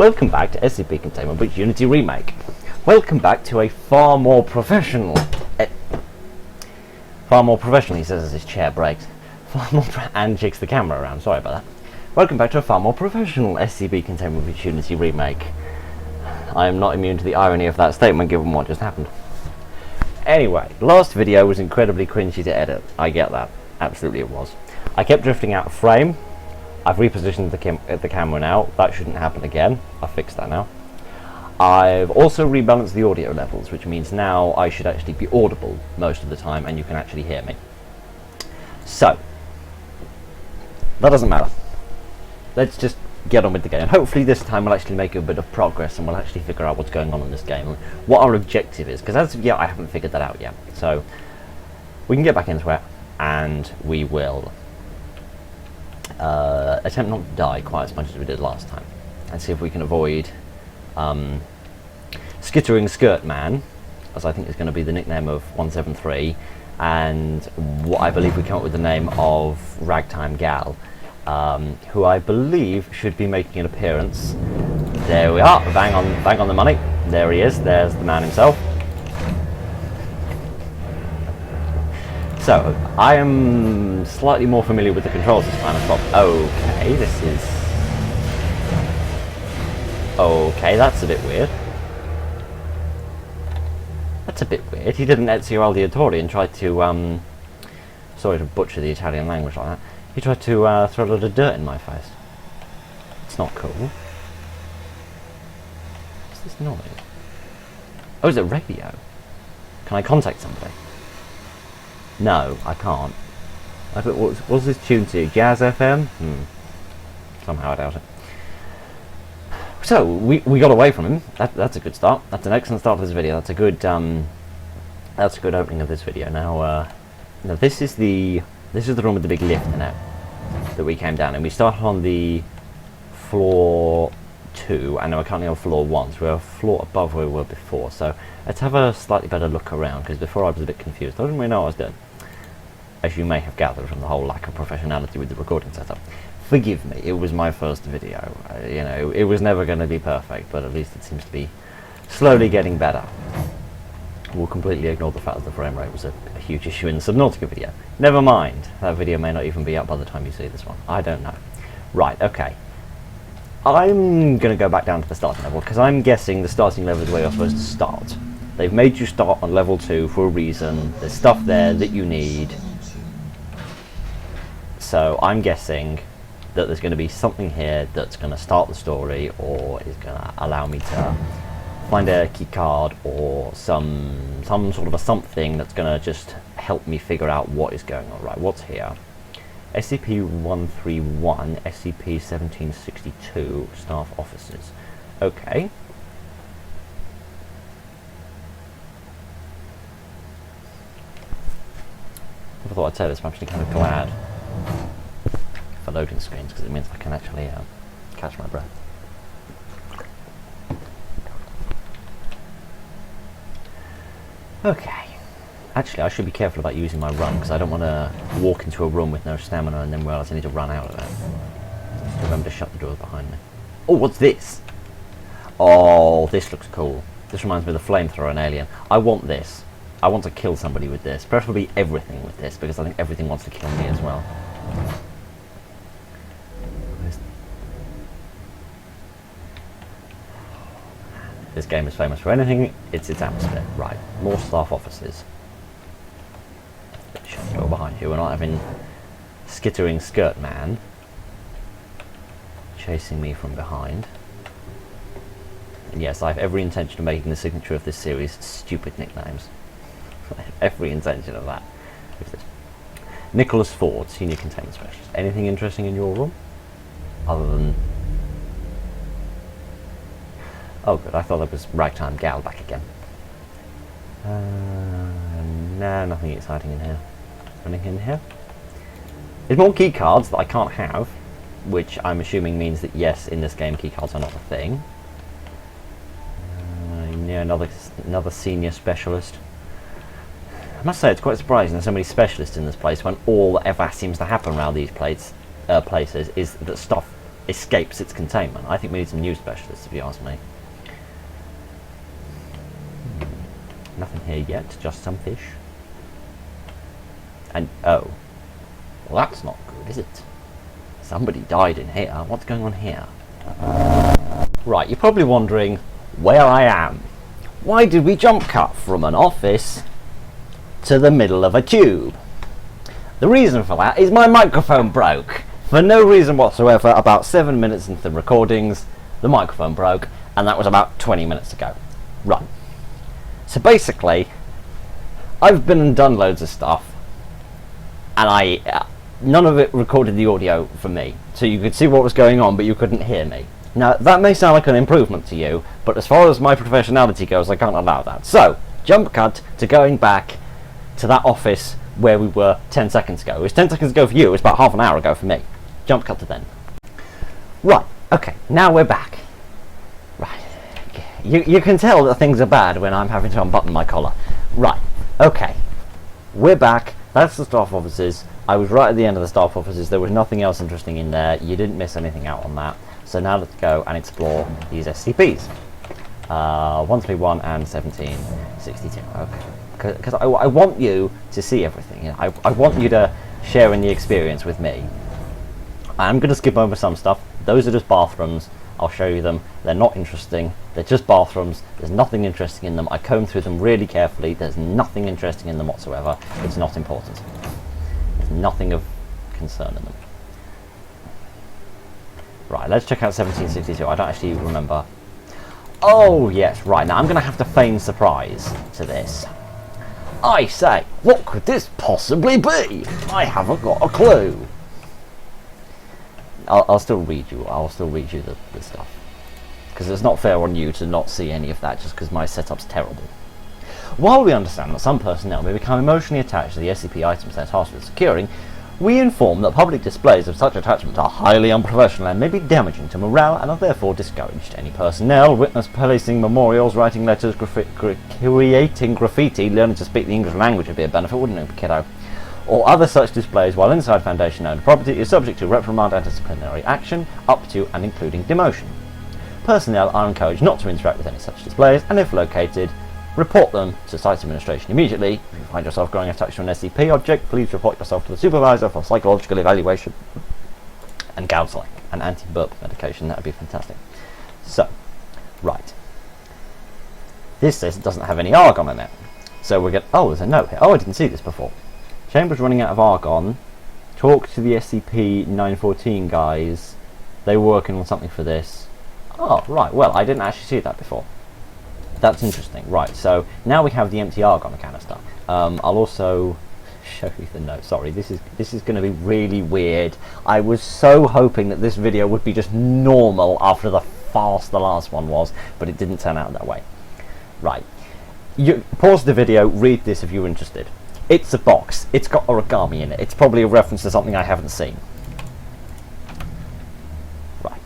Welcome back to SCP Containment with Unity Remake. Welcome back to a far more professional, he says as his chair breaks. And jigs the camera around, sorry about that. Welcome back to a far more professional SCP Containment with Unity Remake. I am not immune to the irony of that statement given what just happened. Anyway, last video was incredibly cringy to edit. I get that. Absolutely it was. I kept drifting out of frame. I've repositioned the camera now. That shouldn't happen again. I've fixed that now. I've also rebalanced the audio levels, which means now I should actually be audible most of the time and you can actually hear me. So, that doesn't matter. Let's just get on with the game. Hopefully this time we'll actually make a bit of progress and we'll actually figure out what's going on in this game and what our objective is, because as of yet I haven't figured that out yet. So, we can get back into it and we will attempt not to die quite as much as we did last time, and see if we can avoid Skittering Skirt Man, as I think is going to be the nickname of 173, and what I believe we come up with the name of Ragtime Gal, who I believe should be making an appearance. There we are, bang on the money. There he is. There's the man himself. So, I am slightly more familiar with the controls this time. Okay, this is... Okay, that's a bit weird. That's a bit weird. He didn't Ezio Auditore and tried to, sorry to butcher the Italian language like that. He tried to throw a lot of dirt in my face. It's not cool. What's this noise? Oh, is it radio? Can I contact somebody? No, I can't. I thought, what's this tune to? Jazz FM? Somehow I doubt it. So, we got away from him. That's a good start. That's an excellent start to this video. That's a good opening of this video. Now this is the room with the big lift in it that we came down in. We started on the floor 2 and now we're currently on floor 1, so we're a floor above where we were before. So let's have a slightly better look around, because before I was a bit confused. I didn't really know what I was doing, as you may have gathered from the whole lack of professionality with the recording setup. Forgive me, it was my first video. You know, it was never going to be perfect, but at least it seems to be slowly getting better. We'll completely ignore the fact that the frame rate was a huge issue in the Subnautica video. Never mind, that video may not even be up by the time you see this one. I don't know. Right, okay. I'm going to go back down to the starting level, because I'm guessing the starting level is where you're supposed to start. They've made you start on level 2 for a reason. There's stuff there that you need. So I'm guessing that there's going to be something here that's going to start the story, or is going to allow me to find a key card, or some sort of a something that's going to just help me figure out what is going on. Right, what's here? SCP-131, SCP-1762, staff officers. Okay. I thought I'd say this, I'm actually kind of glad for loading screens, because it means I can actually catch my breath. Okay. Actually, I should be careful about using my run, because I don't want to walk into a room with no stamina and then realise I need to run out of it. Just remember to shut the doors behind me. Oh, what's this? Oh, this looks cool. This reminds me of the flamethrower in Alien. I want this. I want to kill somebody with this. Preferably everything with this, because I think everything wants to kill me as well. This game is famous for anything, it's its atmosphere. Right, more staff officers. Shut the door behind you. We're not having Skittering Skirt Man chasing me from behind. And yes, I have every intention of making the signature of this series stupid nicknames. I have every intention of that. Who's this? Nicholas Ford, Senior Containment Specialist. Anything interesting in your room? Other than... Oh good, I thought that was Ragtime Gal back again. Nah, nothing exciting in here. Anything in here? There's more key cards that I can't have, which I'm assuming means that yes, in this game key cards are not a thing. Yeah, another senior specialist. I must say it's quite surprising there's so many specialists in this place when all that ever seems to happen around these places is that stuff escapes its containment. I think we need some new specialists, if you ask me. Nothing here yet, just some fish. And, oh. Well, that's not good, is it? Somebody died in here. What's going on here? Right, you're probably wondering where I am. Why did we jump cut from an office to the middle of a tube? The reason for that is my microphone broke. For no reason whatsoever, about 7 minutes into the recordings, the microphone broke, and that was about 20 minutes ago. Right. So basically, I've been and done loads of stuff, and none of it recorded the audio for me. So you could see what was going on, but you couldn't hear me. Now, that may sound like an improvement to you, but as far as my professionality goes, I can't allow that. So, jump cut to going back to that office where we were 10 seconds ago. It was 10 seconds ago for you, it was about half an hour ago for me. Jump cut to then. Right, okay, now we're back. Right, you can tell that things are bad when I'm having to unbutton my collar. Right, okay, we're back. That's the staff offices. I was right at the end of the staff offices. There was nothing else interesting in there. You didn't miss anything out on that. So now let's go and explore these SCPs. 131 and 1762. Okay. Because I want you to see everything. You know, I want you to share in the experience with me. I'm going to skip over some stuff. Those are just bathrooms. I'll show you them. They're not interesting. They're just bathrooms. There's nothing interesting in them. I combed through them really carefully. There's nothing interesting in them whatsoever. It's not important. There's nothing of concern in them. Right, let's check out 1762. I don't actually remember. Oh, yes, right. Now I'm going to have to feign surprise to this. I say, what could this possibly be? I haven't got a clue. I'll still read you. I'll still read you the stuff. Because it's not fair on you to not see any of that just because my setup's terrible. While we understand that some personnel may become emotionally attached to the SCP items they're tasked with securing, we inform that public displays of such attachment are highly unprofessional and may be damaging to morale and are therefore discouraged. Any personnel witnessed placing memorials, writing letters, creating graffiti, learning to speak the English language would be a benefit, wouldn't it, kiddo? Or other such displays while inside Foundation-owned property is subject to reprimand and disciplinary action, up to and including demotion. Personnel are encouraged not to interact with any such displays, and if located, report them to Site Administration immediately. If you find yourself growing attached to an SCP object, please report yourself to the supervisor for psychological evaluation and counselling and anti-burp medication. That would be fantastic. So, right. This says it doesn't have any argon in it. So we're going to... Oh, there's a note here. Oh, I didn't see this before. Chamber's running out of argon. Talk to the SCP-914 guys. They were working on something for this. Oh, right. Well, I didn't actually see that before. That's interesting. Right, so now we have the empty argon canister. I'll also show you the note. Sorry, this is going to be really weird. I was so hoping that this video would be just normal after the farce the last one was, but it didn't turn out that way. Right. You pause the video, read this if you're interested. It's a box. It's got origami in it. It's probably a reference to something I haven't seen. Right.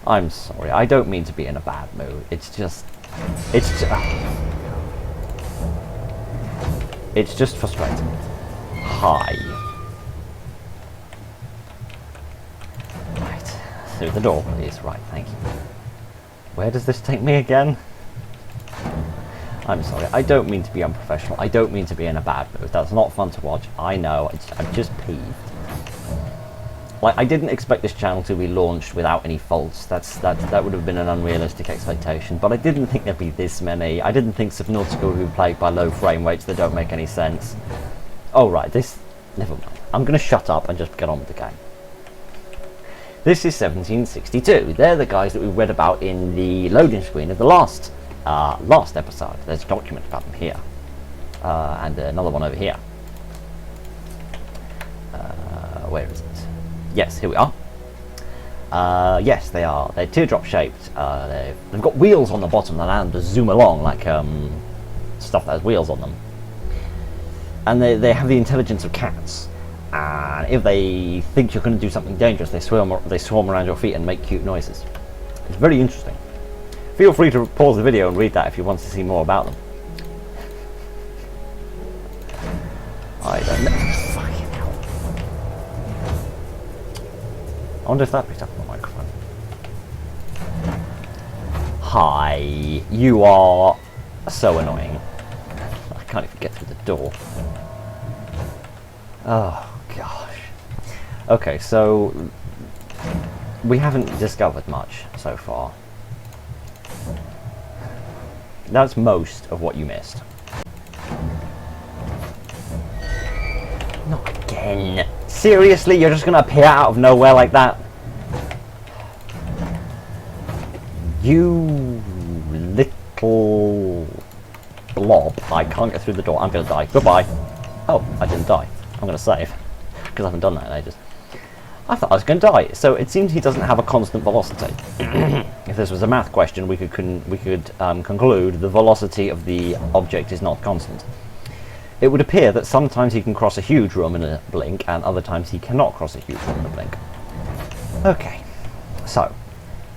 I'm sorry. I don't mean to be in a bad mood. It's just frustrating. Hi. Right. Through the door, please. Right, thank you. Where does this take me again? I'm sorry, I don't mean to be unprofessional. I don't mean to be in a bad mood. That's not fun to watch. I know. I'm just peeved. Like, I didn't expect this channel to be launched without any faults. That would have been an unrealistic expectation. But I didn't think there'd be this many. I didn't think Subnautica would be plagued by low frame rates that don't make any sense. Oh right, never mind. I'm going to shut up and just get on with the game. This is 1762. They're the guys that we read about in the loading screen of the last episode. There's a document about them here, and another one over here. Where is it? Yes, here we are. Yes, they are. They're teardrop shaped. They've got wheels on the bottom that allow them to zoom along, like stuff that has wheels on them. And they have the intelligence of cats. And if they think you're going to do something dangerous, they swarm around your feet and make cute noises. It's very interesting. Feel free to pause the video and read that if you want to see more about them. I don't know. Fucking hell. wonder if that picked up on the microphone. Hi, you are so annoying. I can't even get through the door. Oh gosh. Okay, so we haven't discovered much so far. That's most of what you missed. Not again. Seriously, you're just gonna appear out of nowhere like that? You little blob. I can't get through the door. I'm gonna die. Goodbye. Oh, I didn't die. I'm gonna save. Because I haven't done that in ages. I thought I was gonna die. So it seems he doesn't have a constant velocity. If this was a math question, we could conclude the velocity of the object is not constant. It would appear that sometimes he can cross a huge room in a blink, and other times he cannot cross a huge room in a blink. Okay, so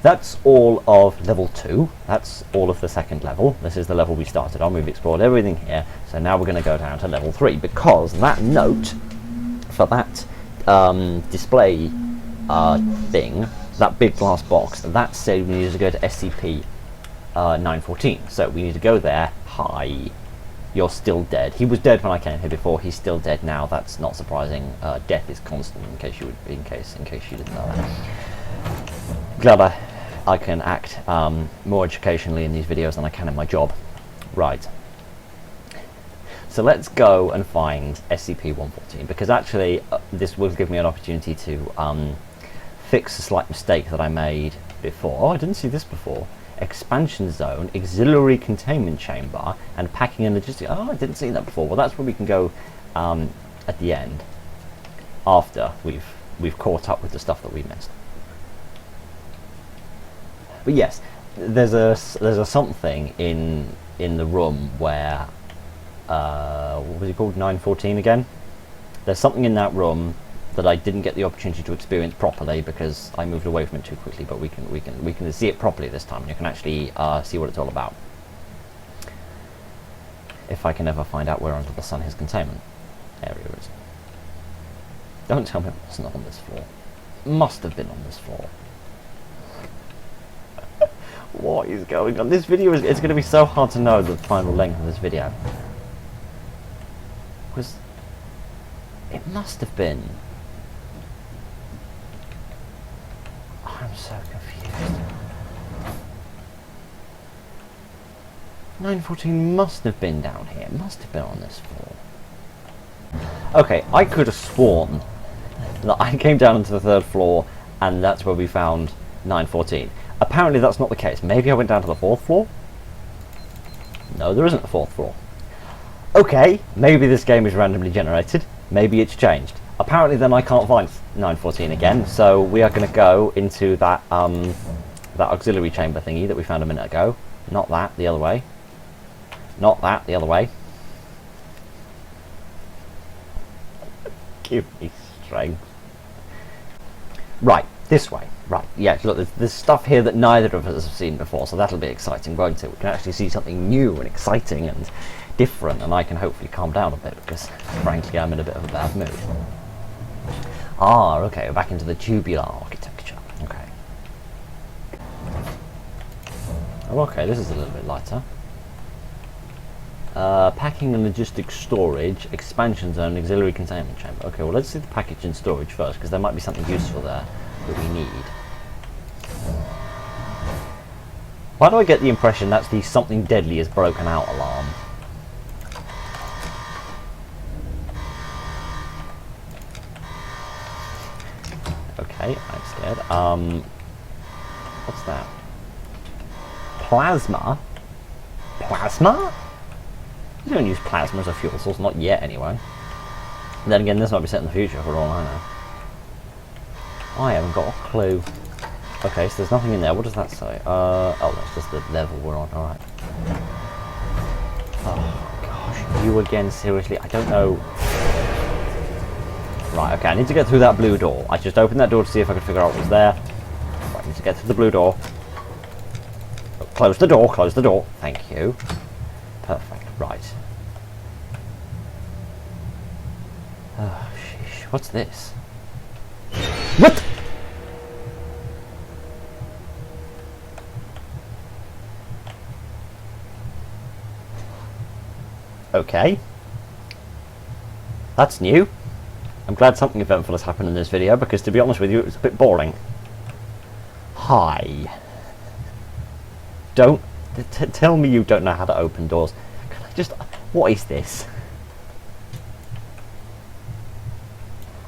that's all of level 2. That's all of the second level. This is the level we started on. We've explored everything here. So now we're going to go down to level 3, because that note for that display thing, that big glass box, that said we needed to go to SCP 914. So we need to go there. Hi. You're still dead. He was dead when I came here before. He's still dead now. That's not surprising. Death is constant. In case you didn't know that. Glad I can act more educationally in these videos than I can in my job. Right. So let's go and find SCP-114, because actually this will give me an opportunity to fix a slight mistake that I made before. Oh, I didn't see this before. Expansion zone, auxiliary containment chamber, and packing and logistics. Oh, I didn't see that before. Well, that's where we can go at the end, after we've caught up with the stuff that we missed. But yes, there's a something in the room where what was it called? 914 again. There's something in that room that I didn't get the opportunity to experience properly because I moved away from it too quickly. But we can see it properly this time. You can actually see what it's all about. If I can ever find out where under the sun his containment area is. Don't tell me it wasn't on this floor. Must have been on this floor. What is going on? This video it's going to be so hard to know the final length of this video. Because it must have been. I'm so confused. 914 must have been down here. It must have been on this floor. Okay, I could have sworn that I came down into the 3rd floor and that's where we found 914. Apparently that's not the case. Maybe I went down to the 4th floor? No, there isn't a 4th floor. Okay, maybe this game is randomly generated. Maybe it's changed. Apparently then I can't find 914 again, so we are going to go into that that auxiliary chamber thingy that we found a minute ago. Not that, the other way. Not that, the other way. Give me strength. Right, this way. Right, yeah, look, there's stuff here that neither of us have seen before, so that'll be exciting, won't it? We can actually see something new and exciting and different, and I can hopefully calm down a bit, because, frankly, I'm in a bit of a bad mood. Ah, okay, we're back into the tubular architecture. Okay. Oh, okay, this is a little bit lighter. Packing and logistics storage, expansion zone, auxiliary containment chamber. Okay, well, let's see the package and storage first, because there might be something useful there that we need. Why do I get the impression that's the something deadly has broken out alarm? Okay, I'm scared. What's that? Plasma? Plasma? You don't use plasma as a fuel source, not yet anyway. And then again, this might be set in the future for all I know. I haven't got a clue. Okay, so there's nothing in there. What does that say? Oh, that's just the level we're on. Alright. Oh, gosh. You again, seriously? I don't know. Right, okay, I need to get through that blue door. I just opened that door to see if I could figure out what was there. Right, I need to get through the blue door. Oh, close the door, close the door. Thank you. Perfect, right. Oh, sheesh. What's this? What? Okay. That's new. I'm glad something eventful has happened in this video, because to be honest with you, it was a bit boring. Hi. Don't... tell me you don't know how to open doors. Can I just... what is this?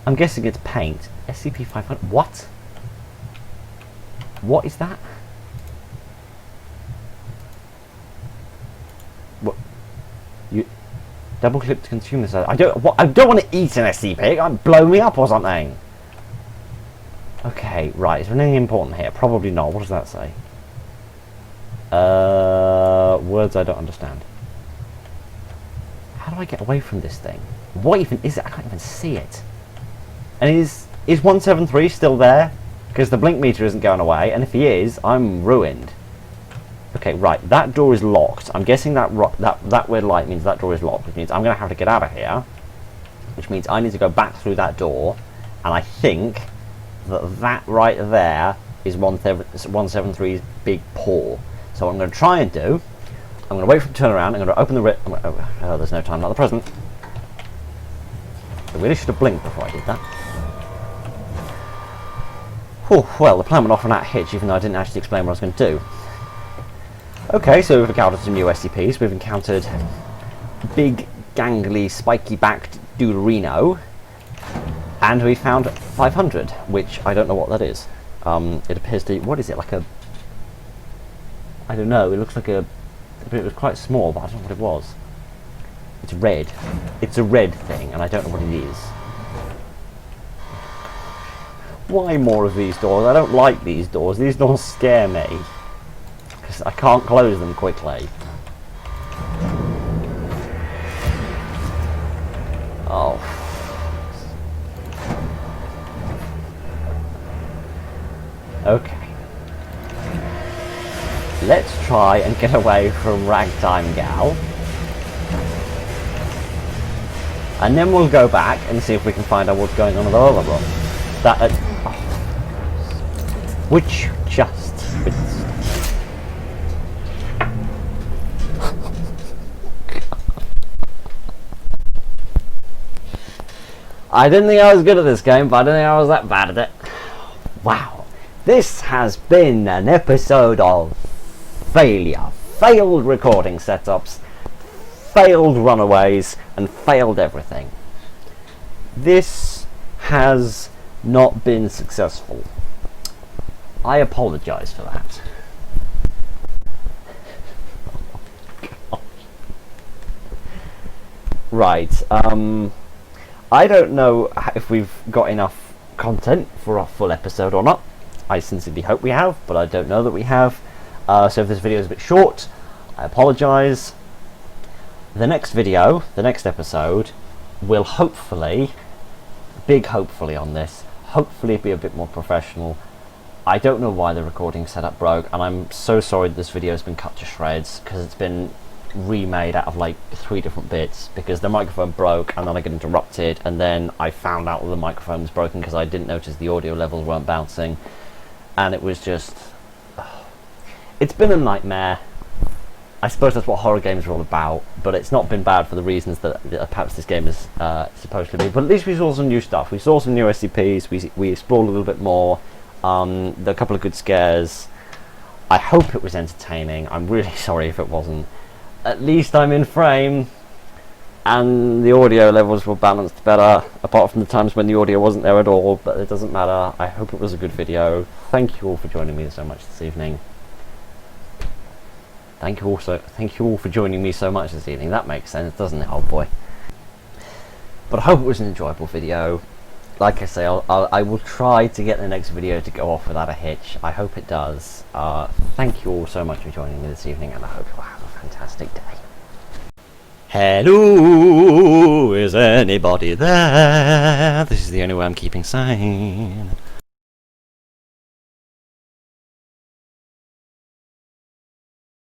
I'm guessing it's paint. SCP 500... what? What is that? What? You... double click to consume this. I don't want to eat an SCP. Blow me up or something. Okay, right. Is there anything important here? Probably not. What does that say? Words I don't understand. How do I get away from this thing? What even is it? I can't even see it. And is 173 still there? Because the blink meter isn't going away, and if he is, I'm ruined. Okay, right. That door is locked. I'm guessing that weird light means that door is locked, which means I'm going to have to get out of here. Which means I need to go back through that door, and I think that right there is 173's big paw. So what I'm going to try and do, I'm going to wait for him to turn around, I'm going to open the oh, there's no time, not the present. I really should have blinked before I did that. Whew, well, the plan went off on that hitch, even though I didn't actually explain what I was going to do. Okay, so we've encountered some new SCPs. We've encountered big, gangly, spiky-backed Deuterino, and we found 500, which I don't know what that is. It appears to... what is it, like a... I don't know, it looks like a... it was quite small, but I don't know what it was. It's red. It's a red thing, and I don't know what it is. Why more of these doors? I don't like these doors. These doors scare me. Because I can't close them quickly. Oh. Okay. Let's try and get away from Ragtime Gal. And then we'll go back and see if we can find out what's going on in the other room. That... which just... I didn't think I was good at this game, but I didn't think I was that bad at it. Wow. This has been an episode of failure. Failed recording setups, failed runaways, and failed everything. This has not been successful. I apologise for that. Right, I don't know if we've got enough content for a full episode or not. I sincerely hope we have, but I don't know that we have. So if this video is a bit short, I apologise. The next video, the next episode, will hopefully, big hopefully on this, hopefully be a bit more professional. I don't know why the recording setup broke, and I'm so sorry that this video has been cut to shreds, because it's been remade out of like 3 different bits, because the microphone broke and then I got interrupted, and then I found out that the microphone was broken because I didn't notice the audio levels weren't bouncing, and it was just... it's been a nightmare. I suppose that's what horror games are all about, but it's not been bad for the reasons that perhaps this game is supposed to be. But at least we saw some new stuff. We saw some new SCPs, we explored a little bit more, there are a couple of good scares. I hope it was entertaining. I'm really sorry if it wasn't. At least I'm in frame, and the audio levels were balanced better, apart from the times when the audio wasn't there at all, but it doesn't matter. I hope it was a good video. Thank you all for joining me so much this evening. Thank you all for joining me so much this evening. That makes sense, doesn't it, old boy? But I hope it was an enjoyable video. Like I say, I will try to get the next video to go off without a hitch. I hope it does. Thank you all so much for joining me this evening, and I hope you have a fantastic day. Hello, is anybody there? This is the only way I'm keeping sane.